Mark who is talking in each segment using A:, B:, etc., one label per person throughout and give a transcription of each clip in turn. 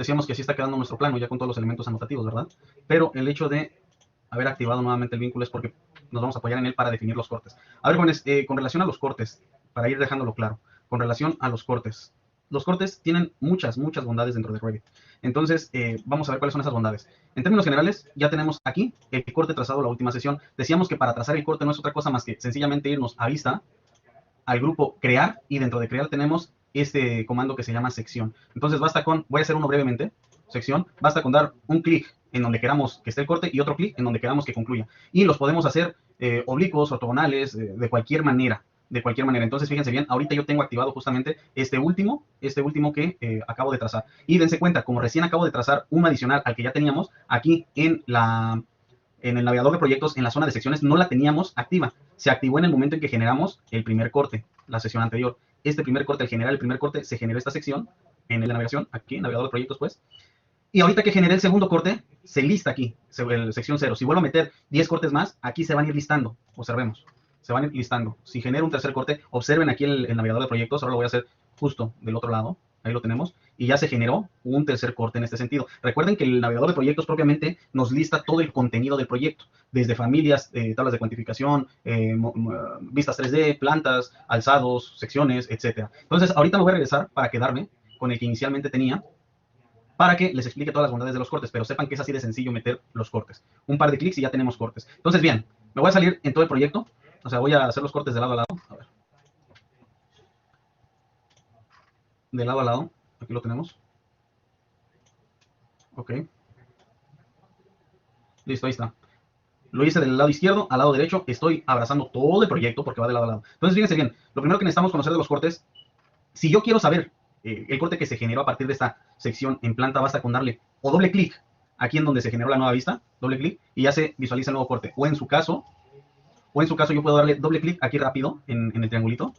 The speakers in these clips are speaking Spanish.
A: decíamos que así está quedando nuestro plano, ya con todos los elementos anotativos, ¿verdad? Pero el hecho de haber activado nuevamente el vínculo es porque nos vamos a apoyar en él para definir los cortes. A ver, jóvenes, con relación a los cortes, para ir dejándolo claro, con relación a los cortes tienen muchas bondades dentro de Revit. Entonces, vamos a ver cuáles son esas bondades. En términos generales, ya tenemos aquí el corte trazado la última sesión. Decíamos que para trazar el corte no es otra cosa más que sencillamente irnos a vista, al grupo crear, y dentro de crear tenemos este comando que se llama sección. Entonces basta con, voy a hacer uno brevemente, sección, basta con dar un clic en donde queramos que esté el corte y otro clic en donde queramos que concluya. Y los podemos hacer oblicuos, ortogonales, de cualquier manera. De cualquier manera. Entonces, fíjense bien, ahorita yo tengo activado justamente este último que acabo de trazar. Y dense cuenta, como recién acabo de trazar un adicional al que ya teníamos, aquí en el navegador de proyectos, en la zona de secciones, no la teníamos activa. Se activó en el momento en que generamos el primer corte, la sesión anterior. Este primer corte, al generar el primer corte, se generó esta sección en la navegación, aquí en navegador de proyectos, pues. Y ahorita que generé el segundo corte, se lista aquí, sección 0. Si vuelvo a meter 10 cortes más, aquí se van a ir listando. Observemos, se van a ir listando. Si genero un tercer corte, observen aquí el navegador de proyectos. Ahora lo voy a hacer justo del otro lado. Ahí lo tenemos. Y ya se generó un tercer corte en este sentido. Recuerden que el navegador de proyectos propiamente nos lista todo el contenido del proyecto. Desde familias, tablas de cuantificación, vistas 3D, plantas, alzados, secciones, etc. Entonces, ahorita me voy a regresar para quedarme con el que inicialmente tenía, para que les explique todas las bondades de los cortes, pero sepan que es así de sencillo meter los cortes. Un par de clics y ya tenemos cortes. Entonces, bien, me voy a salir en todo el proyecto, o sea, voy a hacer los cortes de lado a lado. A ver. De lado a lado, aquí lo tenemos. Ok. Listo, ahí está. Lo hice del lado izquierdo al lado derecho, estoy abrazando todo el proyecto porque va de lado a lado. Entonces, fíjense bien, lo primero que necesitamos conocer de los cortes, si yo quiero saber el corte que se generó a partir de esta sección en planta, basta con darle o doble clic aquí en donde se generó la nueva vista, doble clic, y ya se visualiza el nuevo corte. O en su caso yo puedo darle doble clic aquí rápido en el triangulito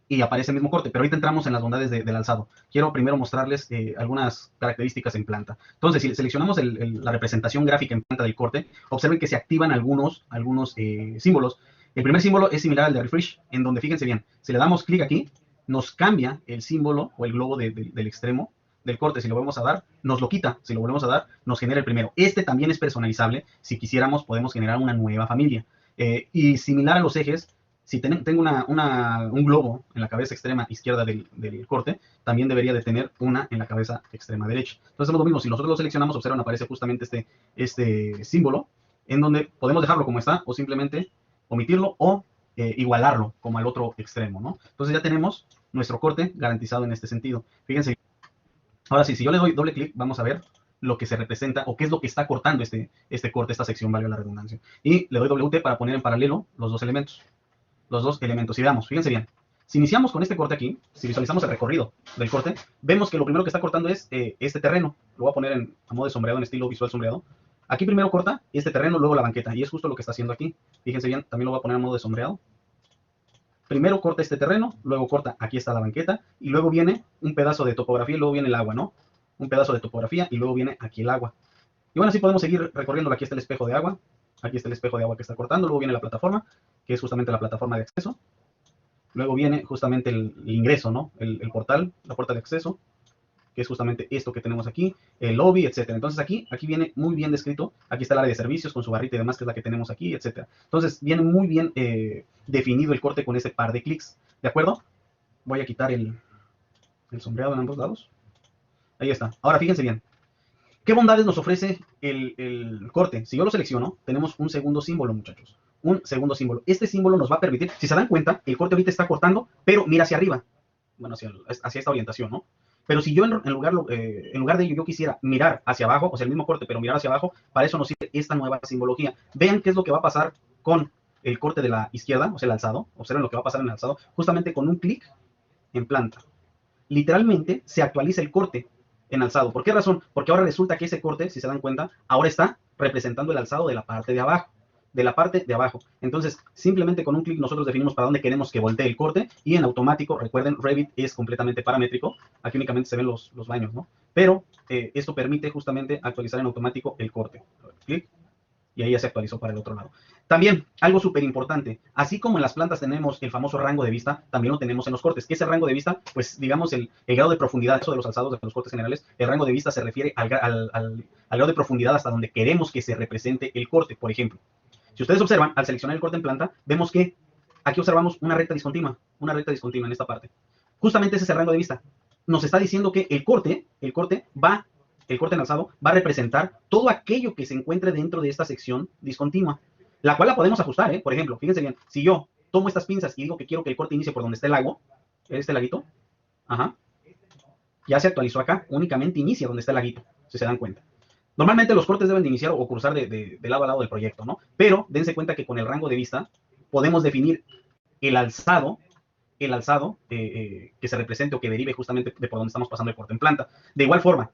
A: y aparece el mismo corte. Pero ahorita entramos en las bondades del alzado. Quiero primero mostrarles algunas características en planta. Entonces, si seleccionamos la representación gráfica en planta del corte, observen que se activan algunos símbolos. El primer símbolo es similar al de refresh, en donde, fíjense bien, si le damos clic aquí, nos cambia el símbolo o el globo del extremo del corte. Si lo volvemos a dar, nos lo quita. Si lo volvemos a dar, nos genera el primero. Este también es personalizable. Si quisiéramos, podemos generar una nueva familia. Y similar a los ejes, si tengo un globo en la cabeza extrema izquierda del corte, también debería de tener una en la cabeza extrema derecha. Entonces, es lo mismo. Si nosotros lo seleccionamos, observan, aparece justamente este símbolo, en donde podemos dejarlo como está, o simplemente omitirlo, o igualarlo como al otro extremo, ¿no? Entonces ya tenemos nuestro corte garantizado en este sentido. Fíjense. Ahora sí, si yo le doy doble clic, vamos a ver lo que se representa o qué es lo que está cortando este corte, esta sección, valga la redundancia. Y le doy WT para poner en paralelo los dos elementos. Y veamos, fíjense bien. Si iniciamos con este corte aquí, si visualizamos el recorrido del corte, vemos que lo primero que está cortando es este terreno. Lo voy a poner a modo de sombreado, en estilo visual sombreado. Aquí primero corta este terreno, luego la banqueta. Y es justo lo que está haciendo aquí. Fíjense bien, también lo voy a poner a modo de sombreado. Primero corta este terreno, luego corta, aquí está la banqueta, y luego viene un pedazo de topografía y luego viene el agua, ¿no? Un pedazo de topografía y luego viene aquí el agua. Y bueno, así podemos seguir recorriendo. Aquí está el espejo de agua, aquí está el espejo de agua que está cortando, luego viene la plataforma, que es justamente la plataforma de acceso. Luego viene justamente el ingreso, ¿no? El portal, la puerta de acceso, que es justamente esto que tenemos aquí, el lobby, etcétera. Entonces aquí viene muy bien descrito. Aquí está el área de servicios con su barrita y demás, que es la que tenemos aquí, etcétera. Entonces viene muy bien definido el corte con ese par de clics. ¿De acuerdo? Voy a quitar el sombreado en ambos lados. Ahí está. Ahora fíjense bien. ¿Qué bondades nos ofrece el corte? Si yo lo selecciono, tenemos un segundo símbolo, muchachos. Un segundo símbolo. Este símbolo nos va a permitir, si se dan cuenta, el corte ahorita está cortando, pero mira hacia arriba. Bueno, hacia esta orientación, ¿no? Pero si yo en lugar de ello yo quisiera mirar hacia abajo, o sea, el mismo corte, pero mirar hacia abajo, para eso nos sirve esta nueva simbología. Vean qué es lo que va a pasar con el corte de la izquierda, o sea, el alzado. Observen lo que va a pasar en el alzado, justamente con un clic en planta. Literalmente se actualiza el corte en alzado. ¿Por qué razón? Porque ahora resulta que ese corte, si se dan cuenta, ahora está representando el alzado de la parte de abajo. De la parte de abajo. Entonces, simplemente con un clic nosotros definimos para dónde queremos que voltee el corte y en automático, recuerden, Revit es completamente paramétrico. Aquí únicamente se ven los baños, ¿no? Pero esto permite justamente actualizar en automático el corte. Clic y ahí ya se actualizó para el otro lado. También, algo súper importante, así como en las plantas tenemos el famoso rango de vista, también lo tenemos en los cortes. ¿Qué es el rango de vista? Pues digamos el grado de profundidad, eso de los alzados de los cortes generales, el rango de vista se refiere al grado de profundidad hasta donde queremos que se represente el corte. Por ejemplo, si ustedes observan, al seleccionar el corte en planta, vemos que aquí observamos una recta discontinua en esta parte. Justamente ese es el rango de vista. Nos está diciendo que el corte en alzado va a representar todo aquello que se encuentre dentro de esta sección discontinua, la cual la podemos ajustar, ¿eh? Por ejemplo, fíjense bien, si yo tomo estas pinzas y digo que quiero que el corte inicie por donde está el lago, este laguito, ajá, ya se actualizó acá, únicamente inicia donde está el laguito, si se dan cuenta. Normalmente los cortes deben de iniciar o cruzar de lado a lado del proyecto, ¿no? Pero dense cuenta que con el rango de vista podemos definir el alzado que se represente o que derive justamente de por donde estamos pasando el corte en planta. De igual forma,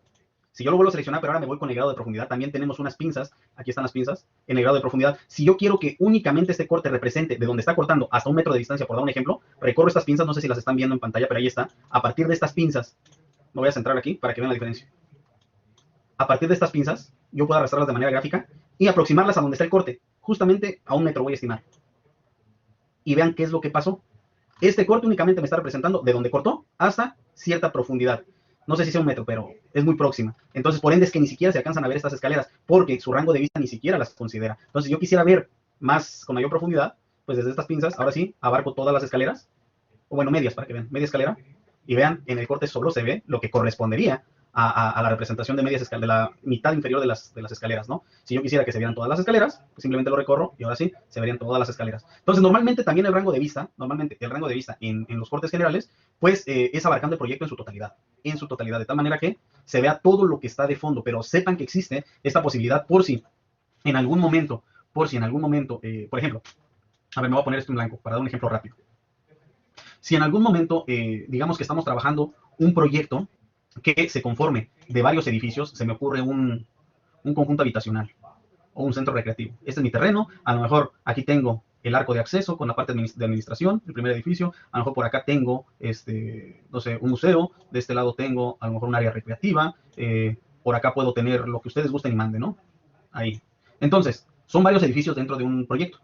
A: si yo lo vuelvo a seleccionar, pero ahora me voy con el grado de profundidad, también tenemos unas pinzas, aquí están las pinzas, en el grado de profundidad. Si yo quiero que únicamente este corte represente de donde está cortando hasta 1 metro de distancia, por dar un ejemplo, recorro estas pinzas, no sé si las están viendo en pantalla, pero ahí está. A partir de estas pinzas, me voy a centrar aquí para que vean la diferencia. A partir de estas pinzas, yo puedo arrastrarlas de manera gráfica y aproximarlas a donde está el corte. Justamente a 1 metro voy a estimar. Y vean qué es lo que pasó. Este corte únicamente me está representando de donde cortó hasta cierta profundidad. No sé si sea 1 metro, pero es muy próxima. Entonces, por ende, es que ni siquiera se alcanzan a ver estas escaleras, porque su rango de vista ni siquiera las considera. Entonces, yo quisiera ver más, con mayor profundidad, pues desde estas pinzas, ahora sí, abarco todas las escaleras, o bueno, medias, para que vean, media escalera, y vean, en el corte solo se ve lo que correspondería a la representación de medias de la mitad inferior de las escaleras, ¿no? Si yo quisiera que se vieran todas las escaleras, pues simplemente lo recorro y ahora sí, se verían todas las escaleras. Entonces, normalmente también el rango de vista, en los cortes generales, pues es abarcando el proyecto en su totalidad, de tal manera que se vea todo lo que está de fondo, pero sepan que existe esta posibilidad por si en algún momento, por ejemplo, a ver, me voy a poner esto en blanco para dar un ejemplo rápido. Si en algún momento, digamos que estamos trabajando un proyecto que se conforme de varios edificios, se me ocurre un conjunto habitacional o un centro recreativo. Este es mi terreno, a lo mejor aquí tengo el arco de acceso con la parte de administración, el primer edificio, a lo mejor por acá tengo, no sé, un museo, de este lado tengo a lo mejor un área recreativa, por acá puedo tener lo que ustedes gusten y manden, ¿no? Ahí. Entonces, son varios edificios dentro de un proyecto.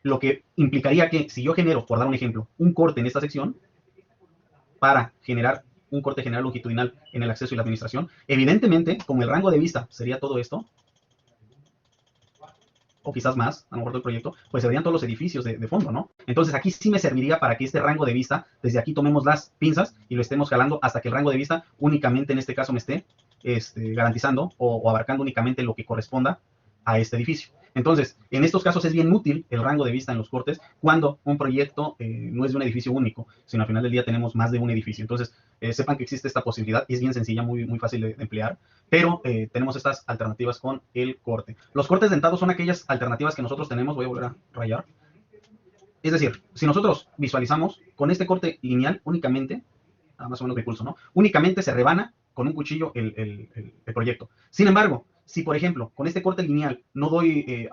A: Lo que implicaría que si yo genero, por dar un ejemplo, un corte en esta sección, para generar un corte general longitudinal en el acceso y la administración, evidentemente, como el rango de vista sería todo esto, o quizás más, a lo mejor del proyecto, pues se verían todos los edificios de fondo, ¿no? Entonces aquí sí me serviría para que este rango de vista, desde aquí tomemos las pinzas y lo estemos jalando hasta que el rango de vista únicamente en este caso me esté garantizando o abarcando únicamente lo que corresponda a este edificio. Entonces, en estos casos es bien útil el rango de vista en los cortes cuando un proyecto no es de un edificio único, sino al final del día tenemos más de un edificio. Entonces, sepan que existe esta posibilidad y es bien sencilla, muy, muy fácil de emplear, pero tenemos estas alternativas con el corte. Los cortes dentados son aquellas alternativas que nosotros tenemos, voy a volver a rayar. Es decir, si nosotros visualizamos con este corte lineal únicamente, más o menos de pulso, ¿no? Únicamente se rebana con un cuchillo el proyecto. Sin embargo, si por ejemplo con este corte lineal no doy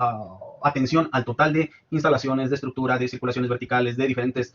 A: atención al total de instalaciones, de estructura, de circulaciones verticales, de diferentes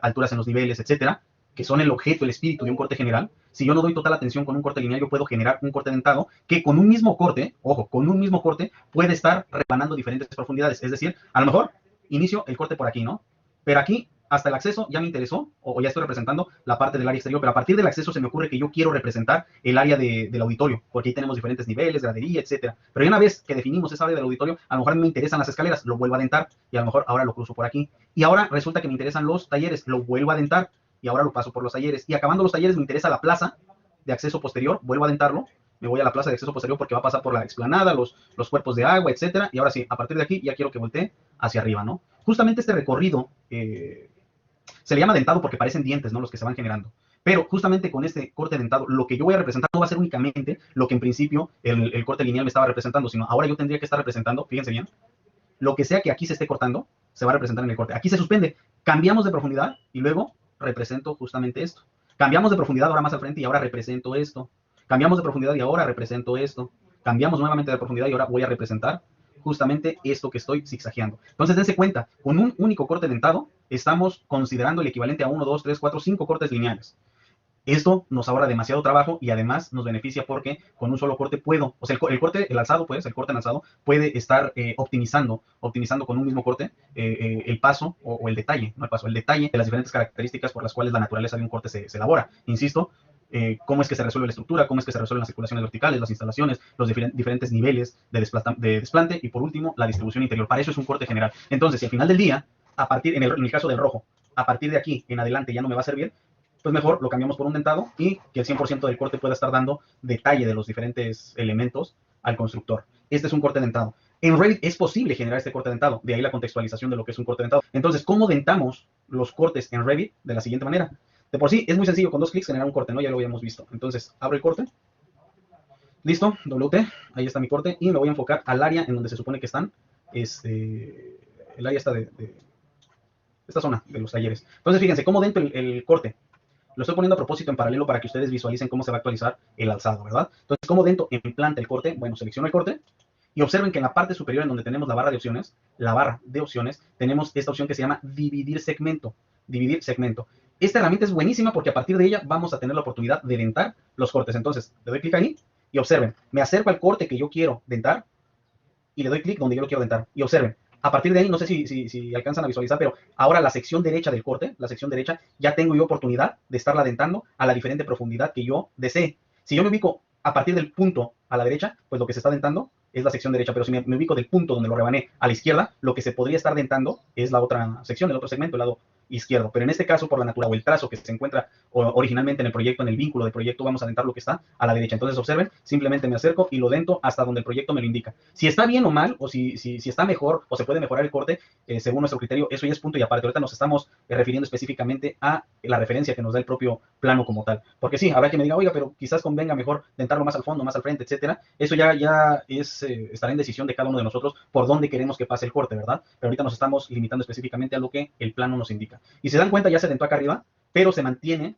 A: alturas en los niveles, etcétera, que son el objeto, el espíritu de un corte general, si yo no doy total atención con un corte lineal, yo puedo generar un corte dentado que con un mismo corte, ojo, con un mismo corte puede estar rebanando diferentes profundidades. Es decir, a lo mejor inicio el corte por aquí, ¿no? Pero aquí hasta el acceso ya me interesó, o ya estoy representando la parte del área exterior, pero a partir del acceso se me ocurre que yo quiero representar el área del auditorio, porque ahí tenemos diferentes niveles, gradería, etcétera. Pero una vez que definimos esa área del auditorio, a lo mejor me interesan las escaleras, lo vuelvo a dentar, y a lo mejor ahora lo cruzo por aquí. Y ahora resulta que me interesan los talleres, lo vuelvo a dentar, y ahora lo paso por los talleres. Y acabando los talleres me interesa la plaza de acceso posterior, vuelvo a dentarlo, me voy a la plaza de acceso posterior porque va a pasar por la explanada, los cuerpos de agua, etcétera. Y ahora sí, a partir de aquí ya quiero que voltee hacia arriba, ¿no? Justamente este recorrido se le llama dentado porque parecen dientes, ¿no? Los que se van generando. Pero justamente con este corte dentado, lo que yo voy a representar no va a ser únicamente lo que en principio el corte lineal me estaba representando, sino ahora yo tendría que estar representando, fíjense bien, lo que sea que aquí se esté cortando, se va a representar en el corte. Aquí se suspende, cambiamos de profundidad y luego represento justamente esto. Cambiamos de profundidad ahora más al frente y ahora represento esto. Cambiamos de profundidad y ahora represento esto. Cambiamos nuevamente de profundidad y ahora voy a representar justamente esto que estoy zigzagueando. Entonces, dense cuenta, con un único corte dentado, estamos considerando el equivalente a 1, 2, 3, 4, 5 cortes lineales. Esto nos ahorra demasiado trabajo y además nos beneficia porque con un solo corte puedo, o sea, el corte, el alzado, pues, el corte en alzado puede estar optimizando con un mismo corte el paso o el detalle, no el paso, el detalle de las diferentes características por las cuales la naturaleza de un corte se elabora. Insisto, cómo es que se resuelve la estructura, cómo es que se resuelven las circulaciones verticales, las instalaciones, los diferentes niveles de desplante y por último, la distribución interior. Para eso es un corte general. Entonces, si al final del día, en el caso del rojo, a partir de aquí en adelante ya no me va a servir, pues mejor lo cambiamos por un dentado y que el 100% del corte pueda estar dando detalle de los diferentes elementos al constructor. Este es un corte dentado. En Revit es posible generar este corte dentado, de ahí la contextualización de lo que es un corte dentado. Entonces, ¿cómo dentamos los cortes en Revit? De la siguiente manera. De por sí, es muy sencillo, con 2 clics generar un corte, ¿no? Ya lo habíamos visto. Entonces, abro el corte. Listo, WT, ahí está mi corte y me voy a enfocar al área en donde se supone que están, el área está de esta zona de los talleres. Entonces, fíjense, cómo dentro el corte. Lo estoy poniendo a propósito en paralelo para que ustedes visualicen cómo se va a actualizar el alzado, ¿verdad? Entonces, ¿cómo dentro en planta el corte? Bueno, selecciono el corte y observen que en la parte superior en donde tenemos la barra de opciones, tenemos esta opción que se llama dividir segmento. Dividir segmento. Esta herramienta es buenísima porque a partir de ella vamos a tener la oportunidad de dentar los cortes. Entonces, le doy clic ahí y observen, me acerco al corte que yo quiero dentar y le doy clic donde yo lo quiero dentar. Y observen, a partir de ahí, no sé si alcanzan a visualizar, pero ahora la sección derecha del corte, la sección derecha, ya tengo yo oportunidad de estarla dentando a la diferente profundidad que yo desee. Si yo me ubico a partir del punto a la derecha, pues lo que se está dentando es la sección derecha, pero si me ubico del punto donde lo rebané a la izquierda, lo que se podría estar dentando es la otra sección, el otro segmento, el lado izquierdo. Pero en este caso, por la naturaleza o el trazo que se encuentra originalmente en el proyecto, en el vínculo del proyecto, vamos a dentar lo que está a la derecha. Entonces, observen, simplemente me acerco y lo dento hasta donde el proyecto me lo indica. Si está bien o mal, o si está mejor, o se puede mejorar el corte, según nuestro criterio, eso ya es punto y aparte. Ahorita nos estamos refiriendo específicamente a la referencia que nos da el propio plano como tal. Porque sí, habrá que me diga, oiga, pero quizás convenga mejor dentarlo más al fondo, más al frente, etcétera. Eso ya estará en decisión de cada uno de nosotros por dónde queremos que pase el corte, ¿verdad? Pero ahorita nos estamos limitando específicamente a lo que el plano nos indica. Y se dan cuenta, ya se dentó acá arriba, pero se mantiene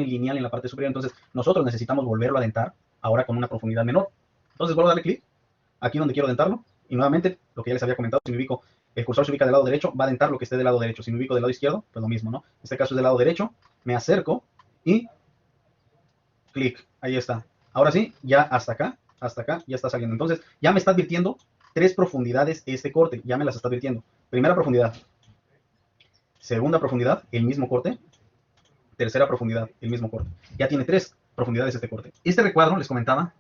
A: lineal en la parte superior. Entonces, nosotros necesitamos volverlo a dentar ahora con una profundidad menor. Entonces, vuelvo a darle clic aquí donde quiero dentarlo. Y nuevamente, lo que ya les había comentado, si me ubico, el cursor se ubica del lado derecho, va a dentar lo que esté del lado derecho. Si me ubico del lado izquierdo, pues lo mismo, ¿no? En este caso es del lado derecho, me acerco y clic, ahí está. Ahora sí, ya hasta acá, ya está saliendo. Entonces, ya me está advirtiendo 3 profundidades este corte, ya me las está advirtiendo. Primera profundidad, segunda profundidad, el mismo corte, tercera profundidad, el mismo corte. Ya tiene 3 profundidades este corte. Este recuadro, les comentaba,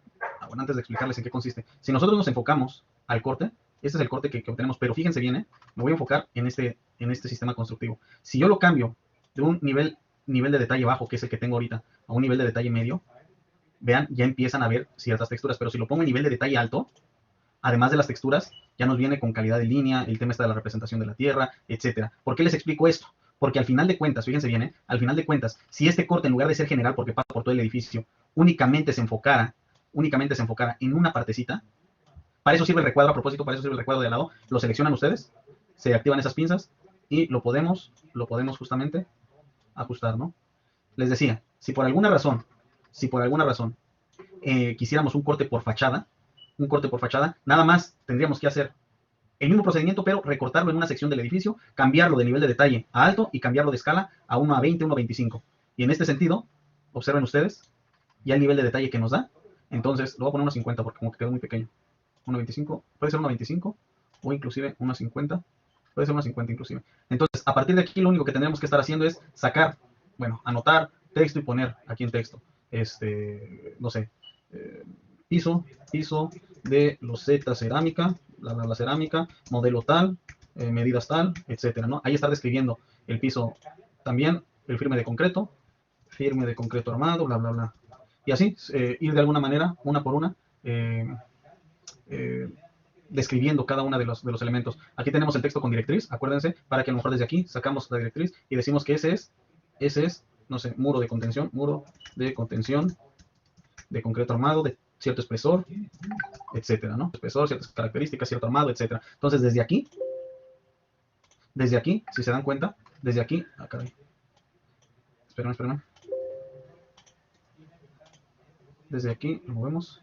A: bueno, antes de explicarles en qué consiste, si nosotros nos enfocamos al corte, este es el corte que obtenemos, pero fíjense bien, me voy a enfocar en este sistema constructivo. Si yo lo cambio de un nivel de detalle bajo, que es el que tengo ahorita, a un nivel de detalle medio, vean, ya empiezan a ver ciertas texturas, pero si lo pongo en nivel de detalle alto, además de las texturas, ya nos viene con calidad de línea, el tema está de la representación de la tierra, etcétera. ¿Por qué les explico esto? Porque al final de cuentas, fíjense bien, al final de cuentas, si este corte en lugar de ser general porque pasa por todo el edificio, únicamente se enfocara en una partecita, para eso sirve el recuadro, a propósito, para eso sirve el recuadro de al lado, lo seleccionan ustedes, se activan esas pinzas y lo podemos justamente ajustar, ¿no? Les decía, si por alguna razón, quisiéramos un corte por fachada, nada más tendríamos que hacer el mismo procedimiento, pero recortarlo en una sección del edificio, cambiarlo de nivel de detalle a alto y cambiarlo de escala a 1 a 20, 1 a 25. Y en este sentido, observen ustedes ya el nivel de detalle que nos da. Entonces, lo voy a poner 1 a 50 porque como que quedó muy pequeño. 1 a 25, puede ser 1 a 25 o inclusive 1 a 50. Puede ser 1 a 50 inclusive. Entonces, a partir de aquí lo único que tendremos que estar haciendo es sacar, bueno, anotar texto y poner aquí en texto, no sé, piso de loseta cerámica, la cerámica, modelo tal, medidas tal, etcétera, ¿no? Ahí está describiendo el piso también, el firme de concreto armado, bla, bla, bla. Y así, ir de alguna manera, una por una, describiendo cada uno de los elementos. Aquí tenemos el texto con directriz, acuérdense, para que a lo mejor desde aquí sacamos la directriz y decimos que ese es, no sé, muro de contención de concreto armado, de cierto espesor, etcétera, ¿no? Espesor, ciertas características, cierto armado, etcétera. Entonces, desde aquí, si se dan cuenta, desde aquí, caray. Esperen. Desde aquí, lo movemos.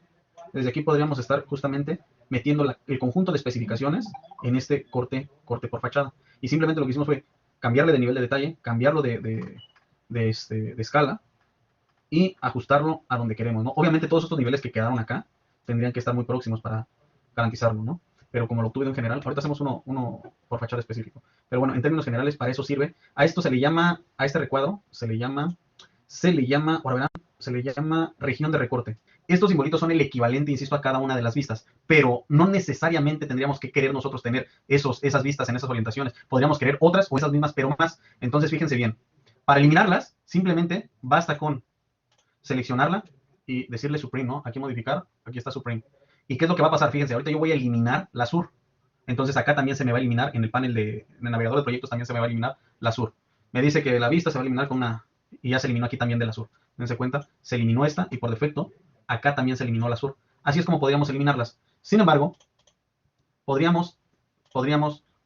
A: Desde aquí podríamos estar justamente metiendo el conjunto de especificaciones en este corte por fachada. Y simplemente lo que hicimos fue cambiarle de nivel de detalle, cambiarlo de escala, y ajustarlo a donde queremos, ¿no? Obviamente todos estos niveles que quedaron acá tendrían que estar muy próximos para garantizarlo, ¿no? Pero como lo obtuve de un general, ahorita hacemos uno por fachada específico. Pero bueno, en términos generales, para eso sirve. A esto se le llama, a este recuadro, ahora verán, se le llama región de recorte. Estos simbolitos son el equivalente, insisto, a cada una de las vistas, pero no necesariamente tendríamos que querer nosotros tener esas vistas en esas orientaciones. Podríamos querer otras o esas mismas, pero más. Entonces, fíjense bien. Para eliminarlas, simplemente basta con seleccionarla y decirle Supreme, ¿no? Aquí modificar, aquí está Supreme. ¿Y qué es lo que va a pasar? Fíjense, ahorita yo voy a eliminar la sur. Entonces acá también se me va a eliminar, en el panel en el navegador de proyectos también se me va a eliminar la sur. Me dice que la vista se va a eliminar con una, y ya se eliminó aquí también de la sur. Dense cuenta, se eliminó esta y por defecto acá también se eliminó la sur. Así es como podríamos eliminarlas. Sin embargo, podríamos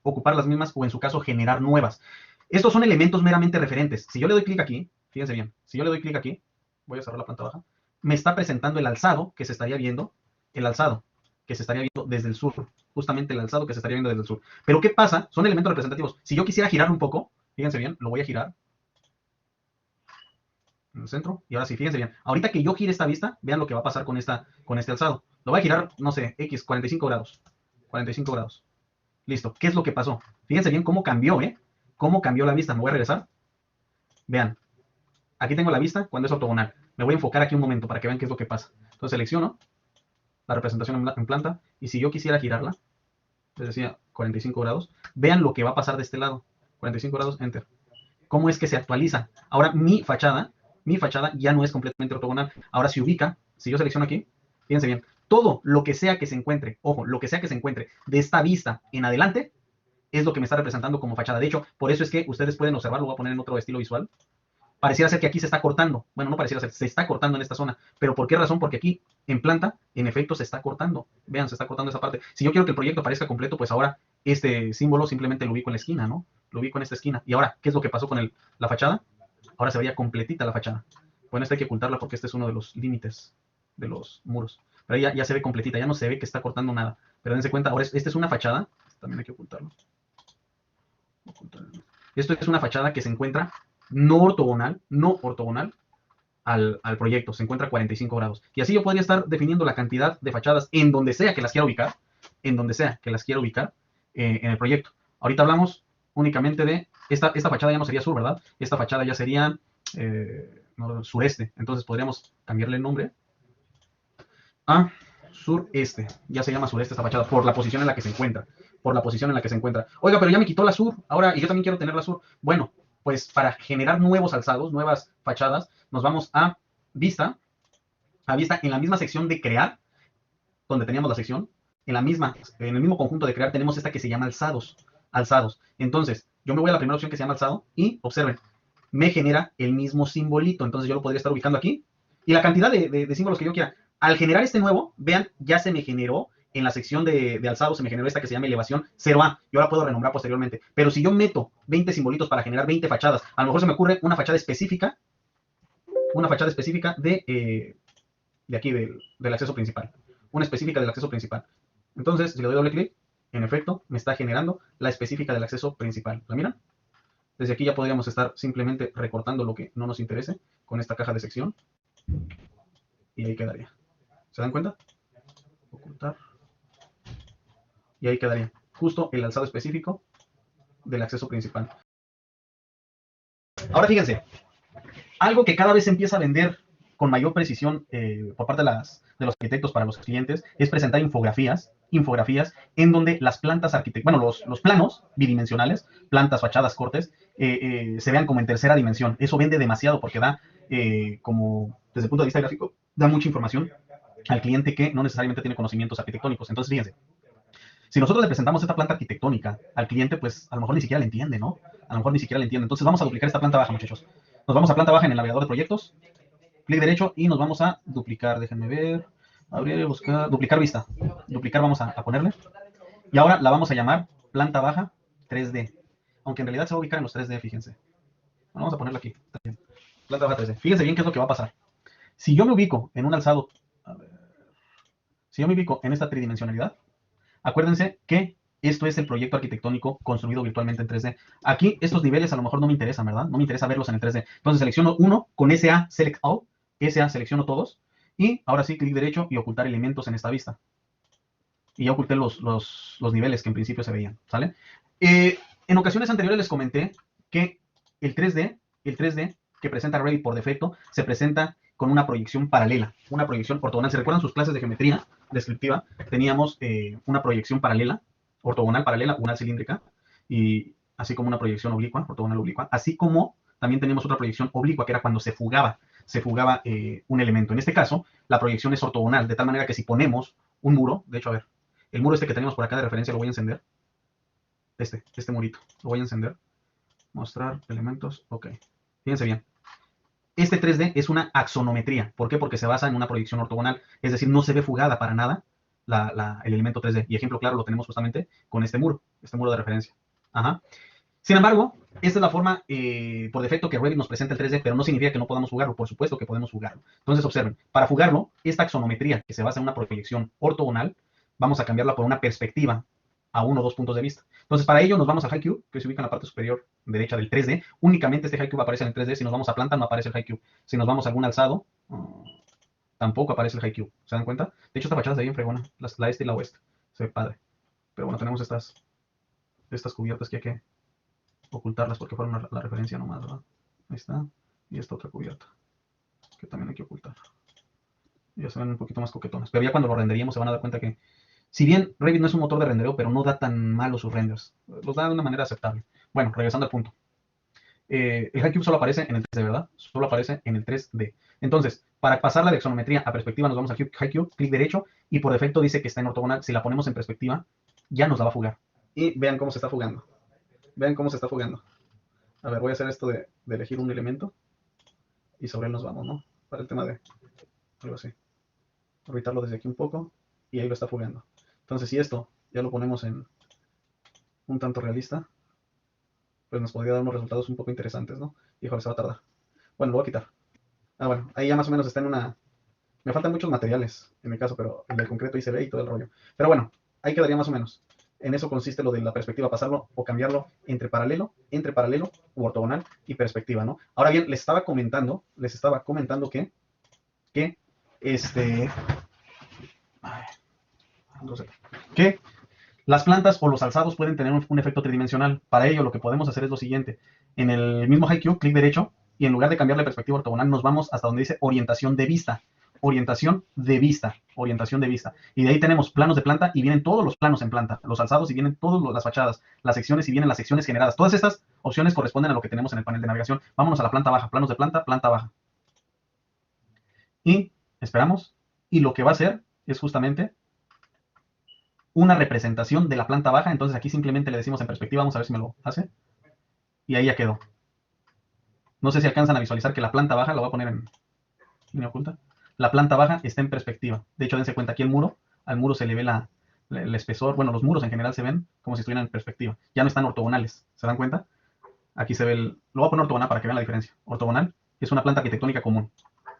A: ocupar las mismas o en su caso generar nuevas. Estos son elementos meramente referentes. Si yo le doy clic aquí, fíjense bien, si yo le doy clic aquí, voy a cerrar la planta baja, me está presentando el alzado que se estaría viendo, el alzado que se estaría viendo desde el sur, justamente el alzado que se estaría viendo desde el sur. Pero ¿qué pasa? Son elementos representativos. Si yo quisiera girar un poco, fíjense bien, lo voy a girar en el centro, y ahora sí, fíjense bien, ahorita que yo gire esta vista, vean lo que va a pasar con este alzado. Lo voy a girar, no sé, X, 45 grados. 45 grados. Listo. ¿Qué es lo que pasó? Fíjense bien cómo cambió, ¿eh? Cómo cambió la vista. Me voy a regresar. Vean. Aquí tengo la vista cuando es ortogonal. Me voy a enfocar aquí un momento para que vean qué es lo que pasa. Entonces selecciono la representación en planta y si yo quisiera girarla, les decía 45 grados, vean lo que va a pasar de este lado. 45 grados, enter. ¿Cómo es que se actualiza? Ahora mi fachada ya no es completamente ortogonal. Ahora se ubica, si yo selecciono aquí, fíjense bien, todo lo que sea que se encuentre, ojo, lo que sea que se encuentre de esta vista en adelante, es lo que me está representando como fachada. De hecho, por eso es que ustedes pueden observar, lo voy a poner en otro estilo visual, pareciera ser que aquí se está cortando. Bueno, no pareciera ser, se está cortando en esta zona. ¿Pero por qué razón? Porque aquí, en planta, en efecto, se está cortando. Vean, se está cortando esa parte. Si yo quiero que el proyecto aparezca completo, pues ahora este símbolo simplemente lo ubico en la esquina, ¿no? Lo ubico en esta esquina. Y ahora, ¿qué es lo que pasó con la fachada? Ahora se vería completita la fachada. Bueno, esta hay que ocultarla porque este es uno de los límites de los muros. Pero ahí ya se ve completita, ya no se ve que está cortando nada. Pero dense cuenta, ahora esta es una fachada. También hay que ocultarlo. Esto es una fachada que se encuentra no ortogonal al proyecto, se encuentra a 45 grados. Y así yo podría estar definiendo la cantidad de fachadas en donde sea que las quiera ubicar, en el proyecto. Ahorita hablamos únicamente de, esta fachada ya no sería sur, ¿verdad? Esta fachada ya sería sureste. Entonces podríamos cambiarle el nombre a sureste. Ya se llama sureste esta fachada por la posición en la que se encuentra. Oiga, pero ya me quitó la sur, ahora, y yo también quiero tener la sur. Bueno, pues para generar nuevos alzados, nuevas fachadas, nos vamos a vista, en la misma sección de crear, donde teníamos la sección, en el mismo conjunto de crear tenemos esta que se llama alzados. Entonces, yo me voy a la primera opción que se llama alzado y observen, me genera el mismo simbolito, entonces yo lo podría estar ubicando aquí, y la cantidad de símbolos que yo quiera. Al generar este nuevo, vean, ya se me generó en la sección de alzado, se me generó esta que se llama elevación 0A. Yo la puedo renombrar posteriormente. Pero si yo meto 20 simbolitos para generar 20 fachadas, a lo mejor se me ocurre una fachada específica de aquí, del acceso principal. Una específica del acceso principal. Entonces, si le doy doble clic, en efecto, me está generando la específica del acceso principal. ¿La miran? Desde aquí ya podríamos estar simplemente recortando lo que no nos interese con esta caja de sección. Y ahí quedaría. ¿Se dan cuenta? Ocultar. Y ahí quedaría justo el alzado específico del acceso principal. Ahora fíjense, algo que cada vez se empieza a vender con mayor precisión por parte de los arquitectos para los clientes es presentar infografías en donde las plantas arquitectónicas, bueno, los planos bidimensionales, plantas, fachadas, cortes, se vean como en tercera dimensión. Eso vende demasiado porque da, como desde el punto de vista gráfico, da mucha información al cliente que no necesariamente tiene conocimientos arquitectónicos. Entonces, fíjense, si nosotros le presentamos esta planta arquitectónica al cliente, pues a lo mejor ni siquiera le entiende, ¿no? A lo mejor ni siquiera le entiende. Entonces vamos a duplicar esta planta baja, muchachos. Nos vamos a planta baja en el navegador de proyectos, clic derecho y nos vamos a duplicar. Déjenme ver, abrir, buscar, duplicar vista. Duplicar vamos a ponerle. Y ahora la vamos a llamar planta baja 3D. Aunque en realidad se va a ubicar en los 3D, fíjense. Bueno, vamos a ponerla aquí. También. Planta baja 3D. Fíjense bien qué es lo que va a pasar. Si yo me ubico en un alzado, si yo me ubico en esta tridimensionalidad, acuérdense que esto es el proyecto arquitectónico construido virtualmente en 3D. Aquí estos niveles a lo mejor no me interesan, ¿verdad? No me interesa verlos en el 3D. Entonces selecciono uno con SA Select All SA, selecciono todos, y ahora sí, clic derecho y ocultar elementos en esta vista. Y ya oculté los niveles que en principio se veían, ¿sale? En ocasiones anteriores les comenté que el 3D que presenta Revit por defecto, se presenta con una proyección paralela, una proyección ortogonal. ¿Se recuerdan sus clases de geometría descriptiva? Teníamos una proyección paralela, ortogonal paralela, una cilíndrica, y así como una proyección oblicua, ortogonal oblicua, así como también teníamos otra proyección oblicua, que era cuando se fugaba un elemento. En este caso, la proyección es ortogonal, de tal manera que si ponemos un muro, de hecho, a ver, el muro este que tenemos por acá de referencia lo voy a encender, este murito, lo voy a encender, mostrar elementos, ok, fíjense bien. Este 3D es una axonometría. ¿Por qué? Porque se basa en una proyección ortogonal. Es decir, no se ve fugada para nada el elemento 3D. Y ejemplo claro lo tenemos justamente con este muro de referencia. Ajá. Sin embargo, esta es la forma por defecto que Revit nos presenta el 3D, pero no significa que no podamos jugarlo. Por supuesto que podemos jugarlo. Entonces observen, para jugarlo, esta axonometría que se basa en una proyección ortogonal, vamos a cambiarla por una perspectiva a uno o dos puntos de vista. Entonces, para ello nos vamos a HighCube, que se ubica en la parte superior derecha del 3D. Únicamente este HighCube aparece en el 3D. Si nos vamos a planta, no aparece el HighCube. Si nos vamos a algún alzado, tampoco aparece el HighCube. ¿Se dan cuenta? De hecho, esta fachada se ve bien fregona. La este y la oeste. Se ve padre. Pero bueno, tenemos estas cubiertas que hay que ocultarlas porque fueron la referencia nomás, ¿verdad? Ahí está. Y esta otra cubierta, que también hay que ocultar. Ya se ven un poquito más coquetonas. Pero ya cuando lo renderíamos se van a dar cuenta que, si bien Revit no es un motor de rendereo, pero no da tan malos sus renders. Los da de una manera aceptable. Bueno, regresando al punto. El HighCube solo aparece en el 3D, ¿verdad? Solo aparece en el 3D. Entonces, para pasarla de axonometría a perspectiva, nos vamos a HighCube, clic derecho, y por defecto dice que está en ortogonal. Si la ponemos en perspectiva, ya nos la va a fugar. Y vean cómo se está fugando. Vean cómo se está fugando. A ver, voy a hacer esto de elegir un elemento, y sobre él nos vamos, ¿no? Para el tema de algo así. Orbitarlo desde aquí un poco, y ahí lo está fugando. Entonces, si esto ya lo ponemos en un tanto realista, pues nos podría dar unos resultados un poco interesantes, ¿no? Híjole, se va a tardar. Bueno, lo voy a quitar. Ah, bueno, ahí ya más o menos está en una... Me faltan muchos materiales, en mi caso, pero el del concreto ahí se ve y todo el rollo. Pero bueno, ahí quedaría más o menos. En eso consiste lo de la perspectiva, pasarlo o cambiarlo entre paralelo u ortogonal y perspectiva, ¿no? Ahora bien, les estaba comentando que este... que las plantas o los alzados pueden tener un efecto tridimensional. Para ello, lo que podemos hacer es lo siguiente. En el mismo HighCube, clic derecho, y en lugar de cambiar la perspectiva ortogonal, nos vamos hasta donde dice orientación de vista. Orientación de vista. Orientación de vista. Y de ahí tenemos planos de planta y vienen todos los planos en planta. Los alzados y vienen todas las fachadas. Las secciones y vienen las secciones generadas. Todas estas opciones corresponden a lo que tenemos en el panel de navegación. Vámonos a la planta baja. Planos de planta baja. Y esperamos. Y lo que va a hacer es justamente una representación de la planta baja. Entonces aquí simplemente le decimos en perspectiva, vamos a ver si me lo hace. Y ahí ya quedó. No sé si alcanzan a visualizar que la planta baja, la voy a poner en línea oculta, la planta baja está en perspectiva. De hecho, dense cuenta aquí el muro, al muro se le ve el espesor, bueno, los muros en general se ven como si estuvieran en perspectiva. Ya no están ortogonales, ¿se dan cuenta? Aquí se ve lo voy a poner ortogonal para que vean la diferencia. Ortogonal es una planta arquitectónica común.